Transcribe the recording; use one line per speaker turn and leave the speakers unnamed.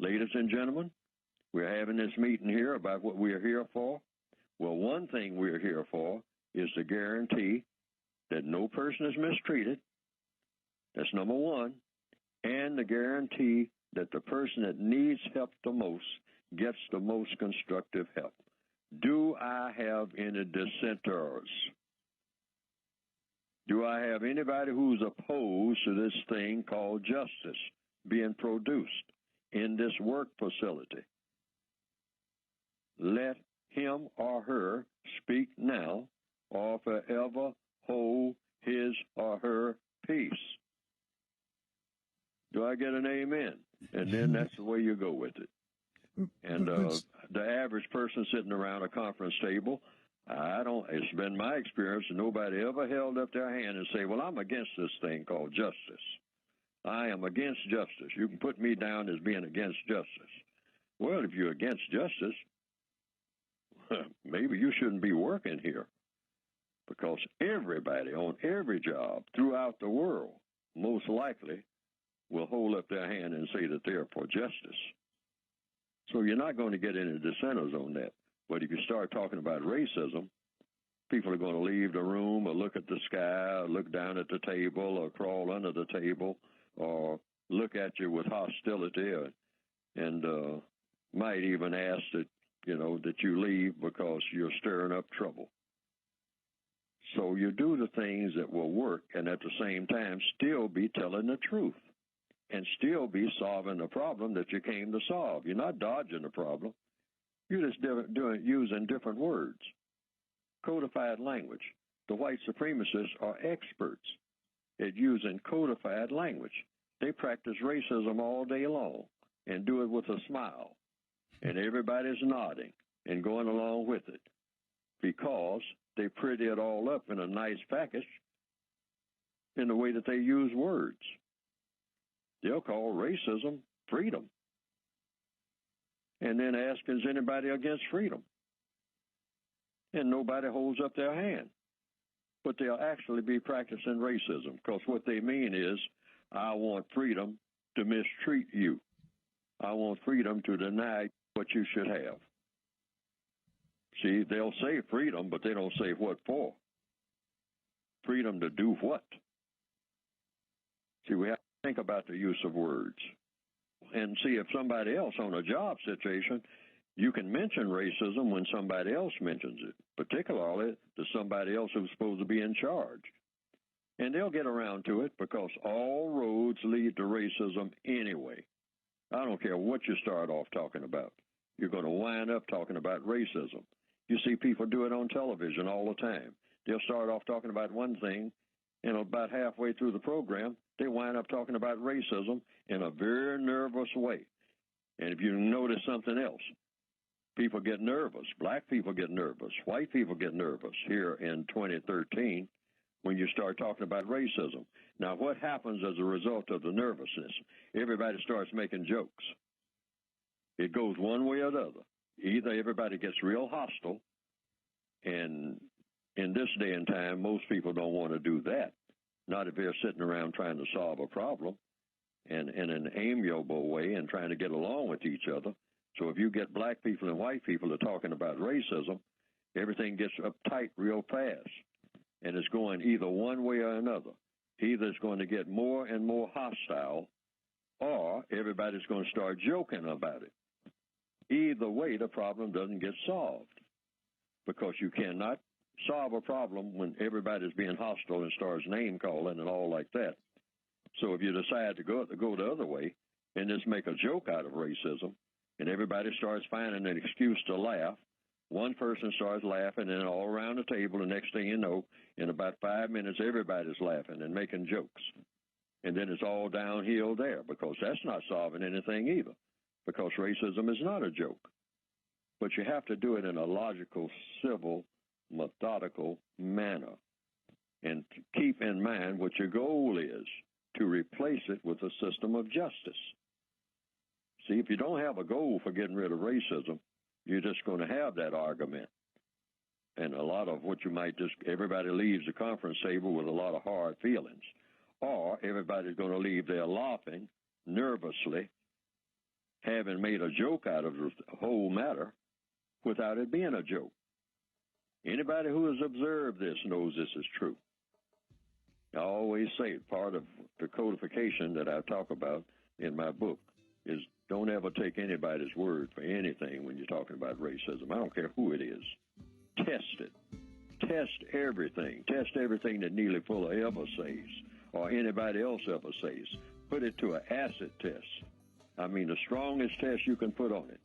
Ladies and gentlemen, we're having this meeting here about what we're here for. Well, one thing we're here for is to guarantee that no person is mistreated. That's number one. And the guarantee that the person that needs help the most gets the most constructive help. Do I have any dissenters? Do I have anybody who's opposed to this thing called justice being produced in this work facility? Let him or her speak now or forever hold his or her peace. Do I get an amen? And then that's the way you go with it. And the average person sitting around a conference table, it's been my experience that nobody ever held up their hand and say, well, I'm against this thing called justice. I am against justice. You can put me down as being against justice. Well, if you're against justice, maybe you shouldn't be working here, because everybody on every job throughout the world most likely will hold up their hand and say that they're for justice. So you're not going to get any dissenters on that. But if you start talking about racism, people are going to leave the room or look at the sky or look down at the table or crawl under the table or look at you with hostility and might even ask that, that you leave because you're stirring up trouble. So you do the things that will work and at the same time still be telling the truth and still be solving the problem that you came to solve. You're not dodging the problem. You're just using different words. Codified language. The white supremacists are experts at using codified language. They practice racism all day long and do it with a smile. And everybody's nodding and going along with it because they pretty it all up in a nice package in the way that they use words. They'll call racism freedom. And then ask, is anybody against freedom? And nobody holds up their hand. But they'll actually be practicing racism, because what they mean is, I want freedom to mistreat you. I want freedom to deny what you should have. See, they'll say freedom, but they don't say what for. Freedom to do what? See, we have to think about the use of words. And see, if somebody else on a job situation, you can mention racism when somebody else mentions it, particularly to somebody else who's supposed to be in charge. And they'll get around to it because all roads lead to racism anyway. I don't care what you start off talking about. You're going to wind up talking about racism. You see people do it on television all the time. They'll start off talking about one thing, and about halfway through the program, they wind up talking about racism in a very nervous way. And if you notice something else, people get nervous. Black people get nervous. White people get nervous here in 2013 when you start talking about racism. Now, what happens as a result of the nervousness? Everybody starts making jokes. It goes one way or the other. Either everybody gets real hostile, and in this day and time, most people don't want to do that. Not if they're sitting around trying to solve a problem and in an amiable way and trying to get along with each other. So if you get black people and white people that are talking about racism, everything gets uptight real fast. And it's going either one way or another. Either it's going to get more and more hostile, or everybody's going to start joking about it. Either way, the problem doesn't get solved, because you cannot solve a problem when everybody's being hostile and starts name-calling and all like that. So if you decide to go the other way and just make a joke out of racism, and everybody starts finding an excuse to laugh, one person starts laughing, and all around the table, the next thing you know, in about 5 minutes, everybody's laughing and making jokes. And then it's all downhill there, because that's not solving anything either, because racism is not a joke. But you have to do it in a logical, civil, methodical manner. And keep in mind what your goal is, to replace it with a system of justice. See, if you don't have a goal for getting rid of racism, you're just going to have that argument. And a lot of what you might everybody leaves the conference table with a lot of hard feelings. Or everybody's going to leave there laughing nervously having made a joke out of the whole matter without it being a joke. Anybody who has observed this knows this is true. I always say part of the codification that I talk about in my book is don't ever take anybody's word for anything when you're talking about racism. I don't care who it is. Test it. Test everything. Test everything that Neely Fuller ever says or anybody else ever says. Put it to an acid test. I mean, the strongest test you can put on it.